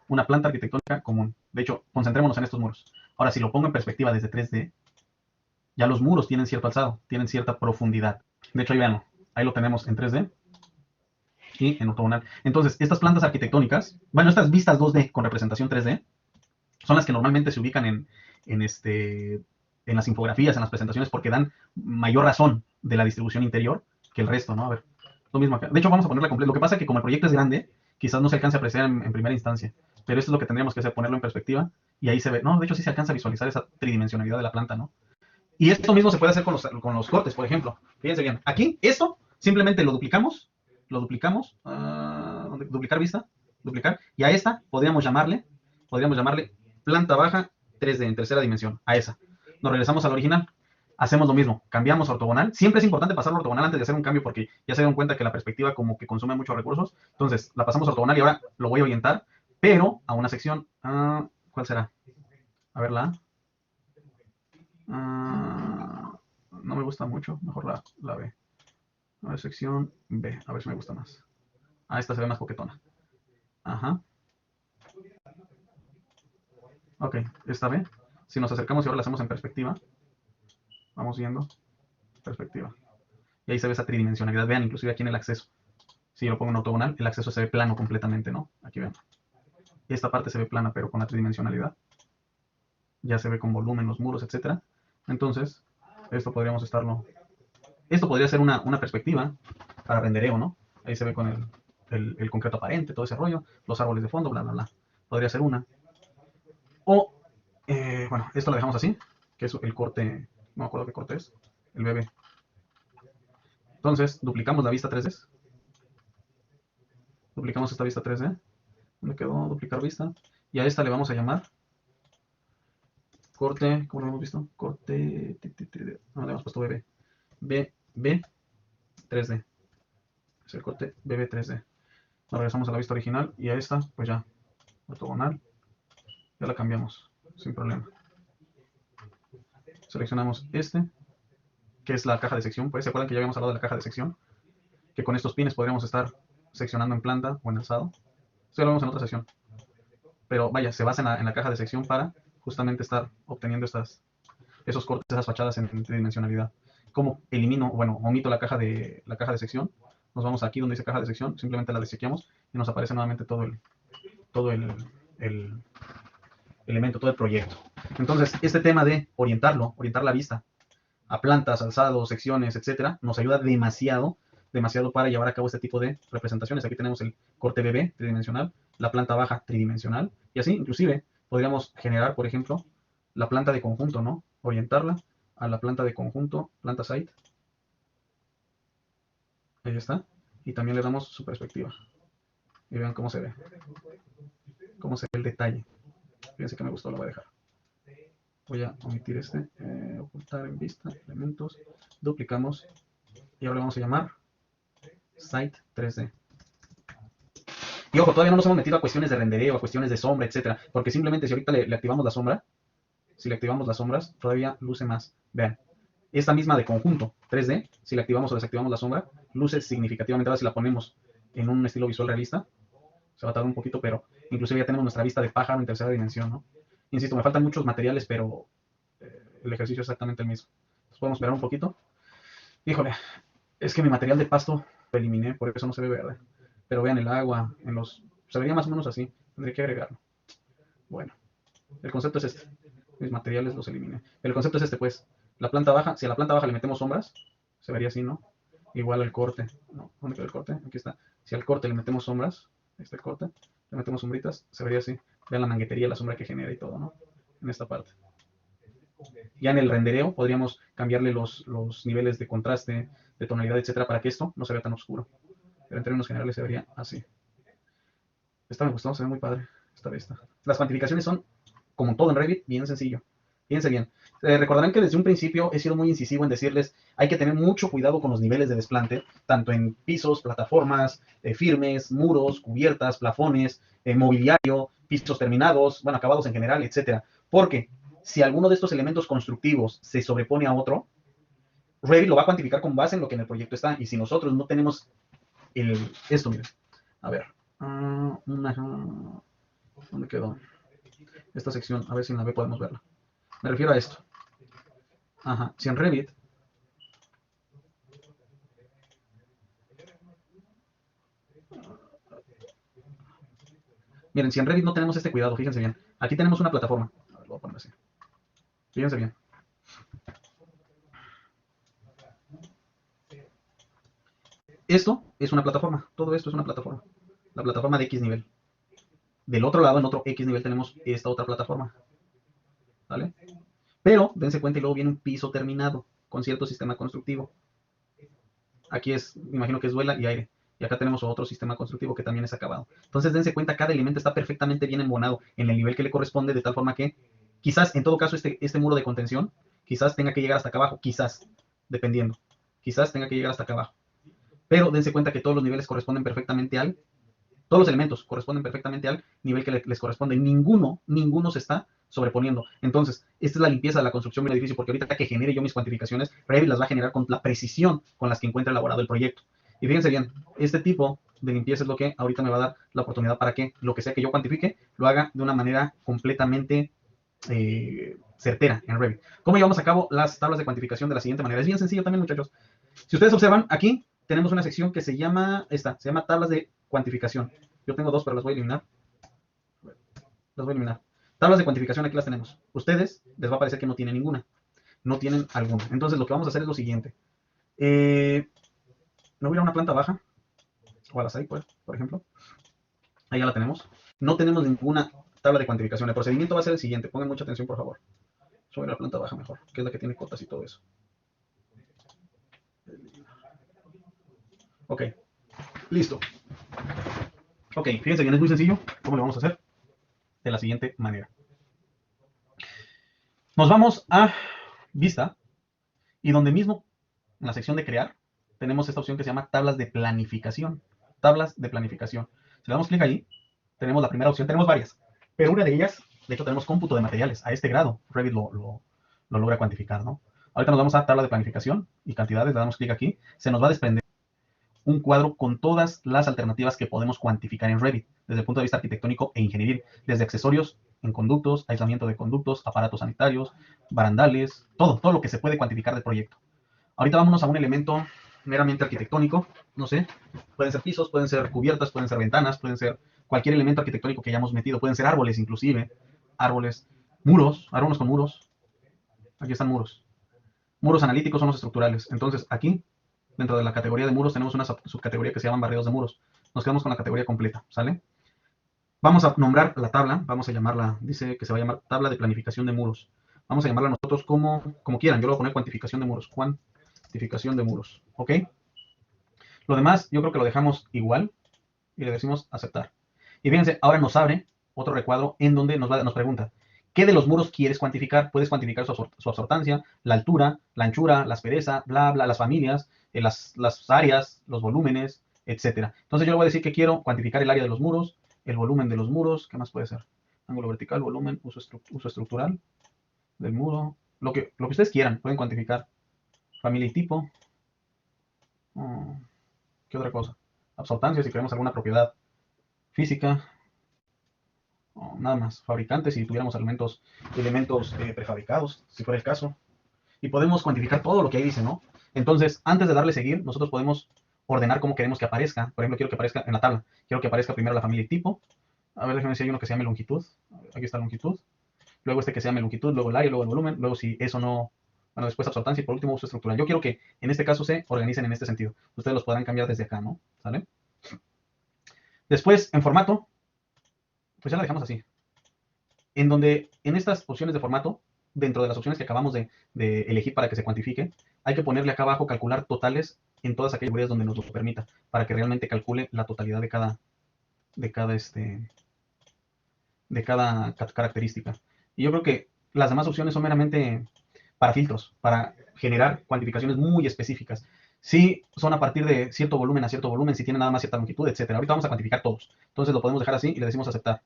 A: Una planta arquitectónica común. De hecho, concentrémonos en estos muros. Ahora, si lo pongo en perspectiva desde 3D, ya los muros tienen cierto alzado, tienen cierta profundidad. De hecho, ahí veanlo. Ahí lo tenemos en 3D y en ortogonal. Entonces, estas plantas arquitectónicas, bueno, estas vistas 2D con representación 3D, son las que normalmente se ubican en las infografías, en las presentaciones, porque dan mayor razón de la distribución interior que el resto, ¿no? A ver, lo mismo acá. De hecho, vamos a ponerla completa. Lo que pasa es que como el proyecto es grande, quizás no se alcance a apreciar en primera instancia, pero esto es lo que tendríamos que hacer, ponerlo en perspectiva, y ahí se ve. No, de hecho sí se alcanza a visualizar esa tridimensionalidad de la planta, ¿no? Y esto mismo se puede hacer con los cortes, por ejemplo. Fíjense bien. Aquí, esto, simplemente lo duplicamos, duplicar vista, duplicar, y a esta podríamos llamarle planta baja 3D en tercera dimensión, a esa. Nos regresamos al original, hacemos lo mismo, cambiamos a ortogonal. Siempre es importante pasarlo a ortogonal antes de hacer un cambio porque ya se dieron cuenta que la perspectiva como que consume muchos recursos. Entonces, la pasamos a ortogonal y ahora lo voy a orientar, pero a una sección, ¿cuál será? A ver, no me gusta mucho, mejor la B. A ver, sección B, a ver si me gusta más. Esta se ve más coquetona. Ajá. Ok, esta B. Si nos acercamos y ahora la hacemos en perspectiva, vamos viendo perspectiva. Y ahí se ve esa tridimensionalidad. Vean, inclusive aquí en el acceso. Si yo lo pongo en ortogonal, el acceso se ve plano completamente, ¿no? Aquí vean. esta parte se ve plana, pero con la tridimensionalidad ya se ve con volumen los muros, etcétera. Entonces, esto podríamos estarlo... Esto podría ser una perspectiva para rendereo, ¿no? Ahí se ve con el concreto aparente, todo ese rollo, los árboles de fondo, bla, bla, bla. Podría ser una. O, bueno, esto lo dejamos así, que es el corte, no me acuerdo qué corte es, el BB. Entonces, duplicamos la vista 3D. Duplicamos esta vista 3D. ¿Dónde quedó? Duplicar vista. Y a esta le vamos a llamar corte, ¿cómo lo hemos visto? Corte, no, le hemos puesto BB. BB 3D. Es el corte BB 3D. Nos regresamos a la vista original y a esta, pues ya, ortogonal. Ya la cambiamos, sin problema. Seleccionamos este, que es la caja de sección. Pues, ¿se acuerdan que ya habíamos hablado de la caja de sección? Que con estos pines podríamos estar seccionando en planta o en alzado. Eso ya lo vemos en otra sección. Pero vaya, se basa en la caja de sección para justamente estar obteniendo esos cortes, esas fachadas en tridimensionalidad. ¿Cómo elimino, bueno, omito la caja de sección? Nos vamos aquí donde dice caja de sección, simplemente la desequeamos y nos aparece nuevamente todo el elemento, todo el proyecto. Entonces, este tema de orientar la vista a plantas, alzados, secciones, etcétera, nos ayuda demasiado para llevar a cabo este tipo de representaciones. Aquí tenemos el corte BB tridimensional, la planta baja tridimensional, y así, inclusive, podríamos generar, por ejemplo, la planta de conjunto, ¿no? Orientarla a la planta de conjunto, planta site. Ahí está. Y también le damos su perspectiva. Y vean cómo se ve. Cómo se ve el detalle. Fíjense que me gustó, lo voy a dejar. Voy a omitir este. Ocultar en vista, elementos. Duplicamos. Y ahora le vamos a llamar Site 3D. Y ojo, todavía no nos hemos metido a cuestiones de rendereo, a cuestiones de sombra, etcétera. Porque simplemente si ahorita le activamos la sombra, si le activamos las sombras, todavía luce más. Vean, esta misma de conjunto 3D, si le activamos o desactivamos la sombra, luce significativamente. Ahora si la ponemos en un estilo visual realista, se va a tardar un poquito, pero inclusive ya tenemos nuestra vista de pájaro en tercera dimensión, ¿no? Insisto, me faltan muchos materiales, pero el ejercicio es exactamente el mismo. Entonces podemos esperar un poquito. Híjole, es que mi material de pasto lo eliminé, por eso no se ve verde. Pero vean el agua, se vería más o menos así. Tendría que agregarlo. Bueno, el concepto es este. Mis materiales los eliminé. El concepto es este, pues. La planta baja, si a la planta baja le metemos sombras, se vería así, ¿no? Igual al corte. No, ¿dónde quedó el corte? Aquí está. Si al corte le metemos sombras, ahí está el corte, le metemos sombritas, se vería así. Vean la manguetería, la sombra que genera y todo, ¿no? En esta parte. Ya en el rendereo podríamos cambiarle los niveles de contraste, de tonalidad, etcétera, para que esto no se vea tan oscuro. Pero en términos generales se vería así. Esta me gustó, se ve muy padre esta vista. Las cuantificaciones son, como todo en Revit, bien sencillo. Fíjense bien. Recordarán que desde un principio he sido muy incisivo en decirles, hay que tener mucho cuidado con los niveles de desplante, tanto en pisos, plataformas, firmes, muros, cubiertas, plafones, mobiliario, pisos terminados, bueno, acabados en general, etcétera. Porque si alguno de estos elementos constructivos se sobrepone a otro, Revit lo va a cuantificar con base en lo que en el proyecto está. Y si nosotros no tenemos esto, miren, a ver, ¿dónde quedó? Esta sección, a ver si en la B podemos verla. Me refiero a esto. Ajá, si en Revit miren, si en Revit no tenemos este cuidado, fíjense bien. Aquí tenemos una plataforma. A ver, lo voy a poner así. Fíjense bien. Esto es una plataforma. Todo esto es una plataforma. La plataforma de X nivel. Del otro lado, en otro X nivel, tenemos esta otra plataforma. ¿Vale? Pero, dense cuenta, y luego viene un piso terminado con cierto sistema constructivo. Aquí es, me imagino que es duela y aire. Y acá tenemos otro sistema constructivo que también es acabado. Entonces, dense cuenta, cada elemento está perfectamente bien embonado en el nivel que le corresponde, de tal forma que quizás, en todo caso, este muro de contención, quizás tenga que llegar hasta acá abajo, quizás, dependiendo. Quizás tenga que llegar hasta acá abajo. Pero dense cuenta que todos los niveles corresponden perfectamente todos los elementos corresponden perfectamente al nivel que les corresponde. Ninguno se está sobreponiendo. Entonces, esta es la limpieza de la construcción del edificio, porque ahorita que genere yo mis cuantificaciones, Revit las va a generar con la precisión con las que encuentre elaborado el proyecto. Y fíjense bien, este tipo de limpieza es lo que ahorita me va a dar la oportunidad para que lo que sea que yo cuantifique, lo haga de una manera completamente certera en Revit. ¿Cómo llevamos a cabo las tablas de cuantificación de la siguiente manera? Es bien sencillo también, muchachos. Si ustedes observan, aquí tenemos una sección que se llama tablas de cuantificación. Yo tengo dos, pero las voy a eliminar. las voy a eliminar. Tablas de cuantificación, aquí las tenemos. Ustedes les va a parecer que no tienen ninguna. No tienen alguna. Entonces lo que vamos a hacer es lo siguiente. Me voy a ir a una planta baja, o a la 6, pues, por ejemplo. Ahí ya la tenemos. No tenemos ninguna tabla de cuantificación. El procedimiento va a ser el siguiente. Pongan mucha atención, por favor. Sobre la planta baja mejor, que es la que tiene cotas y todo eso. Ok, listo. Ok, fíjense bien, es muy sencillo. ¿Cómo lo vamos a hacer? De la siguiente manera. Nos vamos a Vista y donde mismo, en la sección de crear, tenemos esta opción que se llama tablas de planificación. Tablas de planificación. Si le damos clic ahí, tenemos la primera opción. Tenemos varias, pero una de ellas, de hecho, tenemos cómputo de materiales. A este grado, Revit lo logra cuantificar, ¿no? Ahorita nos vamos a tabla de planificación y cantidades. Le damos clic aquí. Se nos va a desprender un cuadro con todas las alternativas que podemos cuantificar en Revit, desde el punto de vista arquitectónico e ingeniería, desde accesorios en conductos, aislamiento de conductos, aparatos sanitarios, barandales, todo lo que se puede cuantificar del proyecto. Ahorita vámonos a un elemento meramente arquitectónico, no sé, pueden ser pisos, pueden ser cubiertas, pueden ser ventanas, pueden ser cualquier elemento arquitectónico que hayamos metido, pueden ser árboles inclusive, árboles, muros, árboles con muros, aquí están muros. Muros analíticos son los estructurales. Entonces, aquí, dentro de la categoría de muros, tenemos una subcategoría que se llama barridos de muros. Nos quedamos con la categoría completa, ¿sale? Vamos a nombrar la tabla, vamos a llamarla, dice que se va a llamar tabla de planificación de muros. Vamos a llamarla nosotros como quieran. Yo le voy a poner cuantificación de muros. Cuantificación de muros, ¿ok? Lo demás, yo creo que lo dejamos igual y le decimos aceptar. Y fíjense, ahora nos abre otro recuadro en donde nos pregunta, ¿qué de los muros quieres cuantificar? Puedes cuantificar su absortancia, la altura, la anchura, la aspereza, bla, bla, las familias, las áreas, los volúmenes, etcétera. Entonces yo le voy a decir que quiero cuantificar el área de los muros, el volumen de los muros, ¿qué más puede ser? Ángulo vertical, volumen, uso estructural del muro, lo que ustedes quieran, pueden cuantificar. Familia y tipo. ¿Qué otra cosa? Absortancia, si queremos alguna propiedad física. Nada más. Fabricantes, si tuviéramos elementos prefabricados, si fuera el caso. Y podemos cuantificar todo lo que ahí dice, ¿no? Entonces, antes de darle seguir, nosotros podemos ordenar cómo queremos que aparezca. Por ejemplo, quiero que aparezca en la tabla. Quiero que aparezca primero la familia y tipo. A ver, déjenme decir, hay uno que se llame longitud. Aquí está longitud. Luego este que se llame longitud, luego el área, luego el volumen. Luego si eso no... Bueno, después absortancia y por último uso estructural. Yo quiero que en este caso se organicen en este sentido. Ustedes los podrán cambiar desde acá, ¿no? ¿Sale? Después, en formato, pues ya la dejamos así. En donde, en estas opciones de formato, dentro de las opciones que acabamos de elegir para que se cuantifique, hay que ponerle acá abajo calcular totales en todas aquellas categorías donde nos lo permita, para que realmente calcule la totalidad de cada característica. Y yo creo que las demás opciones son meramente para filtros, para generar cuantificaciones muy específicas. Si son a partir de cierto volumen a cierto volumen, si tienen nada más cierta longitud, etcétera. Ahorita vamos a cuantificar todos. Entonces lo podemos dejar así y le decimos aceptar.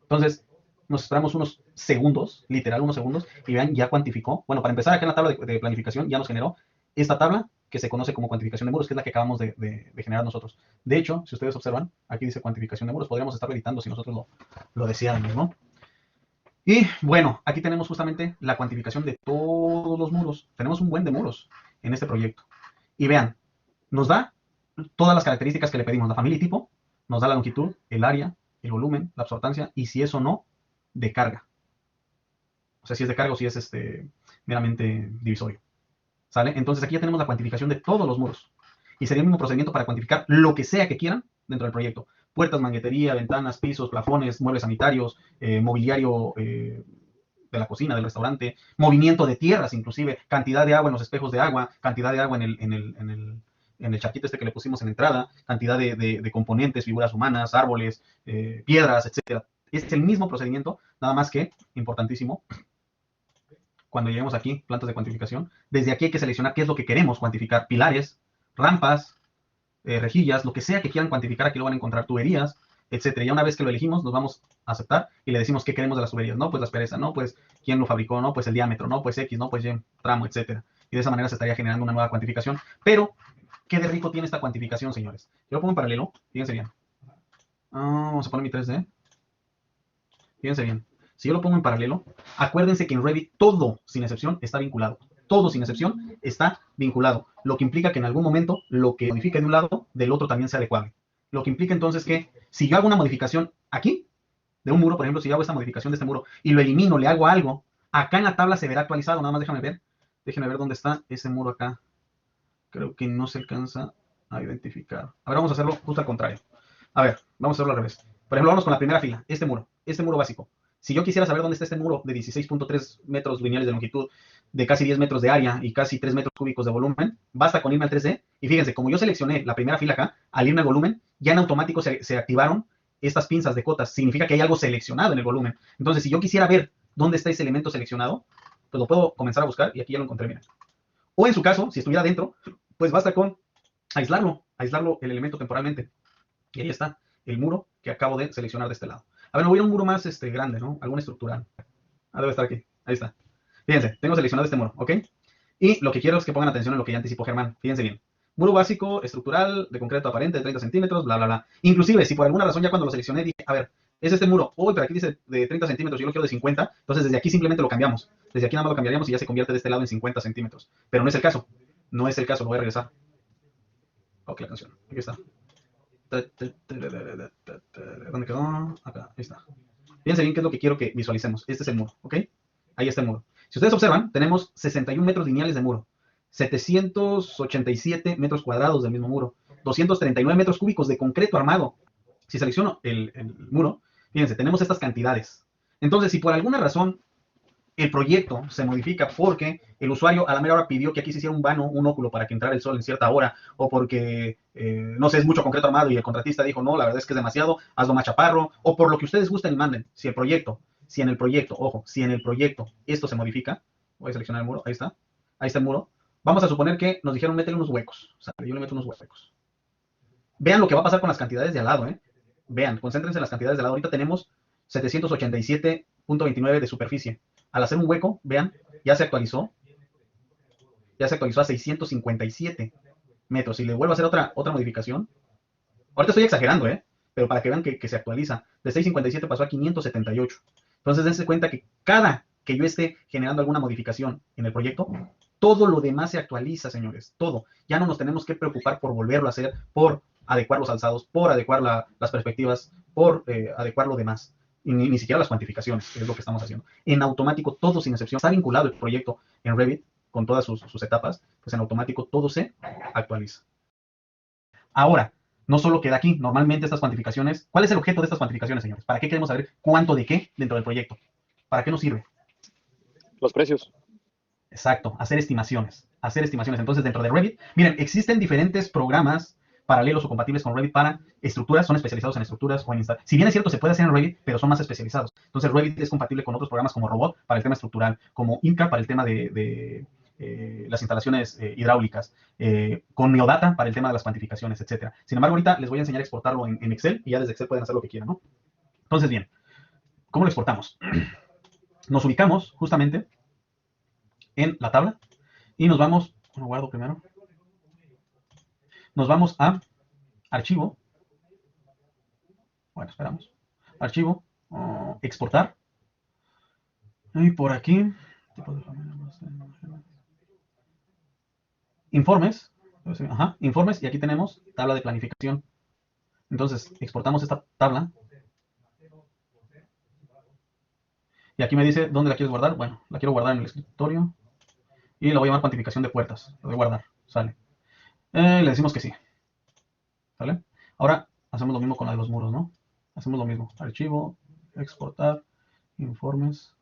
A: Entonces, nos esperamos unos segundos, literal unos segundos, y vean, ya cuantificó. Bueno, para empezar, acá en la tabla de planificación ya nos generó esta tabla que se conoce como cuantificación de muros, que es la que acabamos de generar nosotros. De hecho, si ustedes observan, aquí dice cuantificación de muros, podríamos estar editando si nosotros lo deseáramos, ¿no? Y bueno, aquí tenemos justamente la cuantificación de todos los muros. Tenemos un buen de muros en este proyecto. Y vean, nos da todas las características que le pedimos. La familia y tipo, nos da la longitud, el área, el volumen, la absortancia, y si es o no, de carga. O sea, si es de carga o si es meramente divisorio. ¿Sale? Entonces aquí ya tenemos la cuantificación de todos los muros. Y sería el mismo procedimiento para cuantificar lo que sea que quieran dentro del proyecto. Puertas, manguetería, ventanas, pisos, plafones, muebles sanitarios, mobiliario de la cocina, del restaurante, movimiento de tierras inclusive, cantidad de agua en los espejos de agua, cantidad de agua en el charquito que le pusimos en la entrada, cantidad de componentes, figuras humanas, árboles, piedras, etcétera. Es el mismo procedimiento, nada más que, importantísimo, cuando lleguemos aquí, plantas de cuantificación, desde aquí hay que seleccionar qué es lo que queremos cuantificar. Pilares, rampas, rejillas, lo que sea que quieran cuantificar, aquí lo van a encontrar, tuberías, etcétera. Ya una vez que lo elegimos, nos vamos a aceptar y le decimos qué queremos de las tuberías, ¿no? Pues la aspereza, ¿no? Pues quién lo fabricó, ¿no? Pues el diámetro, ¿no? Pues X, ¿no? Pues Y, tramo, etcétera. Y de esa manera se estaría generando una nueva cuantificación. Pero, ¿qué de rico tiene esta cuantificación, señores? Yo lo pongo en paralelo, fíjense bien. Vamos a poner mi 3D. Fíjense bien. Si yo lo pongo en paralelo, acuérdense que en Revit todo, sin excepción, está vinculado. Todo, sin excepción, está vinculado. Lo que implica que en algún momento lo que modifique de un lado, del otro también sea adecuable. Lo que implica entonces que si yo hago una modificación aquí, de un muro, por ejemplo, si yo hago esta modificación de este muro y lo elimino, le hago algo, acá en la tabla se verá actualizado. Nada más déjenme ver dónde está ese muro acá. Creo que no se alcanza a identificar. A ver, vamos a hacerlo justo al contrario. A ver, vamos a hacerlo al revés. Por ejemplo, vamos con la primera fila, este muro básico. Si yo quisiera saber dónde está este muro de 16.3 metros lineales de longitud, de casi 10 metros de área y casi 3 metros cúbicos de volumen, basta con irme al 3D. Y fíjense, como yo seleccioné la primera fila acá, al irme al volumen, ya en automático se activaron estas pinzas de cotas. Significa que hay algo seleccionado en el volumen. Entonces, si yo quisiera ver dónde está ese elemento seleccionado, pues lo puedo comenzar a buscar y aquí ya lo encontré, miren. O en su caso, si estuviera dentro, pues basta con aislarlo el elemento temporalmente. Y ahí está el muro que acabo de seleccionar de este lado. A ver, me voy a un muro más grande, ¿no? Algún estructural. Ah, debe estar aquí. Ahí está. Fíjense, tengo seleccionado este muro, ¿ok? Y lo que quiero es que pongan atención en lo que ya anticipó Germán. Fíjense bien. Muro básico, estructural, de concreto aparente, de 30 centímetros, bla, bla, bla. Inclusive, si por alguna razón ya cuando lo seleccioné dije, a ver, es este muro, uy, pero aquí dice de 30 centímetros, yo lo quiero de 50, entonces desde aquí simplemente lo cambiamos. Desde aquí nada más lo cambiaríamos y ya se convierte de este lado en 50 centímetros. Pero no es el caso. No es el caso, lo voy a regresar. Ok, la canción. Aquí está. ¿Dónde quedó? Acá, ahí está. Fíjense bien qué es lo que quiero que visualicemos. Este es el muro, ¿ok? Ahí está el muro. Si ustedes observan, tenemos 61 metros lineales de muro, 787 metros cuadrados del mismo muro, 239 metros cúbicos de concreto armado. Si selecciono el muro, fíjense, tenemos estas cantidades. Entonces, si por alguna razón el proyecto se modifica porque el usuario a la mera hora pidió que aquí se hiciera un vano, un óculo para que entrara el sol en cierta hora, o porque, no sé, es mucho concreto armado y el contratista dijo, no, la verdad es que es demasiado, hazlo más chaparro, o por lo que ustedes gusten y manden. Si en el proyecto, ojo, si en el proyecto esto se modifica, voy a seleccionar el muro, ahí está el muro, vamos a suponer que nos dijeron métele unos huecos, o sea, yo le meto unos huecos. Vean lo que va a pasar con las cantidades de al lado, Vean, concéntrense en las cantidades de al lado. Ahorita tenemos 787.29 de superficie. Al hacer un hueco, vean, ya se actualizó a 657 metros. Si le vuelvo a hacer otra modificación, ahorita estoy exagerando, pero para que vean que se actualiza, de 657 pasó a 578. Entonces dense cuenta que cada que yo esté generando alguna modificación en el proyecto, todo lo demás se actualiza, señores, todo. Ya no nos tenemos que preocupar por volverlo a hacer, por adecuar los alzados, por adecuar las perspectivas, por adecuar lo demás. Y ni siquiera las cuantificaciones, que es lo que estamos haciendo. En automático, todo sin excepción, está vinculado el proyecto en Revit con todas sus etapas, pues en automático todo se actualiza. Ahora, no solo queda aquí, normalmente estas cuantificaciones, ¿cuál es el objeto de estas cuantificaciones, señores? ¿Para qué queremos saber cuánto de qué dentro del proyecto? ¿Para qué nos sirve?
B: Los precios.
A: Exacto, hacer estimaciones. Entonces, dentro de Revit, miren, existen diferentes programas paralelos o compatibles con Revit para estructuras, son especializados en estructuras o en instalaciones. Si bien es cierto, se puede hacer en Revit, pero son más especializados. Entonces, Revit es compatible con otros programas como Robot para el tema estructural, como Inca para el tema de las instalaciones hidráulicas, con Neodata para el tema de las cuantificaciones, etcétera. Sin embargo, ahorita les voy a enseñar a exportarlo en Excel y ya desde Excel pueden hacer lo que quieran, ¿no? Entonces, bien, ¿cómo lo exportamos? Nos ubicamos justamente en la tabla y nos vamos, bueno, guardo primero, nos vamos a archivo, bueno, esperamos, archivo, exportar, y por aquí, informes, informes, y aquí tenemos tabla de planificación. Entonces, exportamos esta tabla, y aquí me dice, ¿dónde la quieres guardar? Bueno, la quiero guardar en el escritorio, y la voy a llamar cuantificación de puertas, la voy a guardar, sale. Le decimos que sí, ¿sale? Ahora, hacemos lo mismo con la de los muros, ¿no? Hacemos lo mismo, archivo, exportar, informes,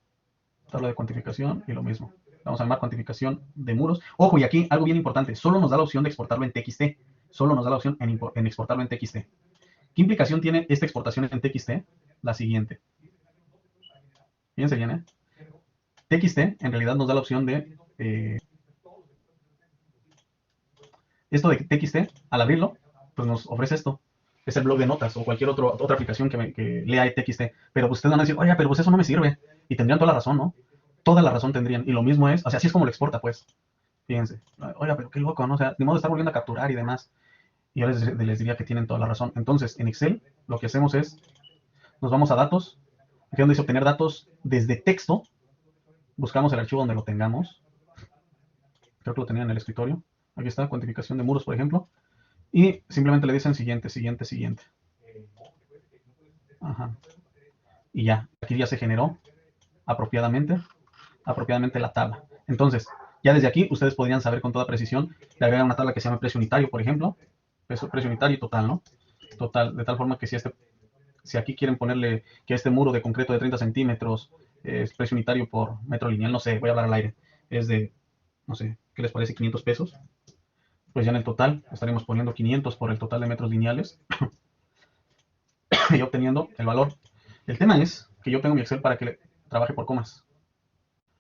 A: tabla de cuantificación y lo mismo. Vamos a llamar cuantificación de muros. Ojo, y aquí algo bien importante, solo nos da la opción de exportarlo en TXT. Solo nos da la opción en exportarlo en TXT. ¿Qué implicación tiene esta exportación en TXT? La siguiente. Fíjense bien, TXT en realidad nos da la opción de... esto de TXT, al abrirlo, pues nos ofrece esto. Es el blog de notas o cualquier otra aplicación que lea TXT. Pero pues ustedes van a decir, oye, pero pues eso no me sirve. Y tendrían toda la razón, ¿no? Toda la razón tendrían. Y lo mismo es, o sea, así es como lo exporta, pues. Fíjense. Oiga, pero qué loco, ¿no? O sea, ni modo de estar volviendo a capturar y demás. Y yo les diría que tienen toda la razón. Entonces, en Excel, lo que hacemos es, nos vamos a datos. Aquí donde dice obtener datos desde texto. Buscamos el archivo donde lo tengamos. Creo que lo tenía en el escritorio. Aquí está, cuantificación de muros, por ejemplo. Y simplemente le dicen siguiente, siguiente, siguiente. Ajá. y ya, aquí ya se generó apropiadamente la tabla. Entonces, ya desde aquí ustedes podrían saber con toda precisión, le agregan una tabla que se llama precio unitario, por ejemplo, precio unitario y total, ¿no? Total, de tal forma que si aquí quieren ponerle que este muro de concreto de 30 centímetros es precio unitario por metro lineal, no sé, voy a hablar al aire, es de, no sé, ¿qué les parece? 500 pesos. Pues ya en el total estaremos poniendo 500 por el total de metros lineales y obteniendo el valor. El tema es que yo tengo mi Excel para que le trabaje por comas.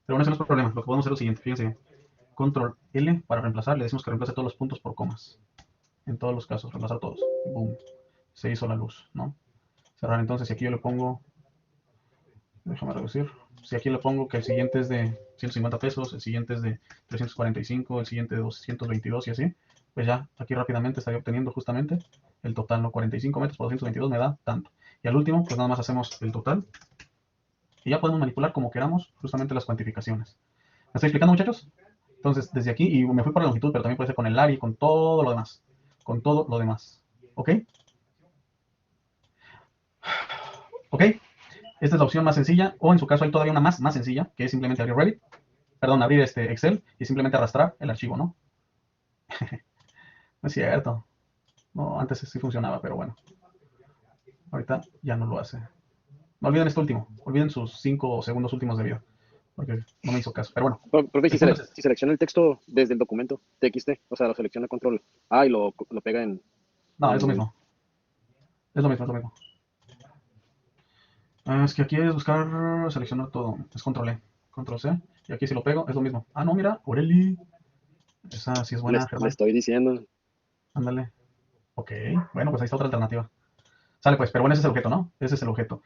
A: Pero bueno, ese no es problema. Lo que podemos hacer es lo siguiente, fíjense bien. Control L para reemplazar, le decimos que reemplace todos los puntos por comas. En todos los casos, reemplazar todos. Boom. Se hizo la luz, ¿no? Cerrar entonces, si aquí yo le pongo, déjame reducir. Si aquí le pongo que el siguiente es de 150 pesos, el siguiente es de 345, el siguiente de 222 y así, pues ya aquí rápidamente estaría obteniendo justamente el total, ¿no? 45 metros por 222 me da tanto. Y al último, pues nada más hacemos el total y ya podemos manipular como queramos justamente las cuantificaciones. ¿Me estoy explicando, muchachos? Entonces, desde aquí, y me fui por la longitud, pero también puede ser con el ARI, con todo lo demás. Con todo lo demás. ¿Ok? ¿Ok? Esta es la opción más sencilla, o en su caso hay todavía una más sencilla, que es simplemente abrir Revit, perdón, abrir este Excel y simplemente arrastrar el archivo, ¿no? No es cierto. No, antes sí funcionaba, pero bueno. Ahorita ya no lo hace. No olviden esto último. Olviden sus 5 segundos últimos de vida. Porque no me hizo caso. Pero bueno,
B: Profe,
A: el punto es este.
B: si selecciona el texto desde el documento TXT, o sea, lo selecciona control A y lo pega
A: No, es lo
B: en...
A: mismo. Es lo mismo, es lo mismo. Es que aquí es buscar, seleccionar todo. Es control E, control C. Y aquí si lo pego, es lo mismo. Ah, no, mira, Aureli. Esa sí es buena,
B: Le
A: Germán.
B: estoy diciendo.
A: Ándale. Ok, bueno, pues ahí está otra alternativa. Sale pues, pero bueno, ese es el objeto, ¿no? Ese es el objeto.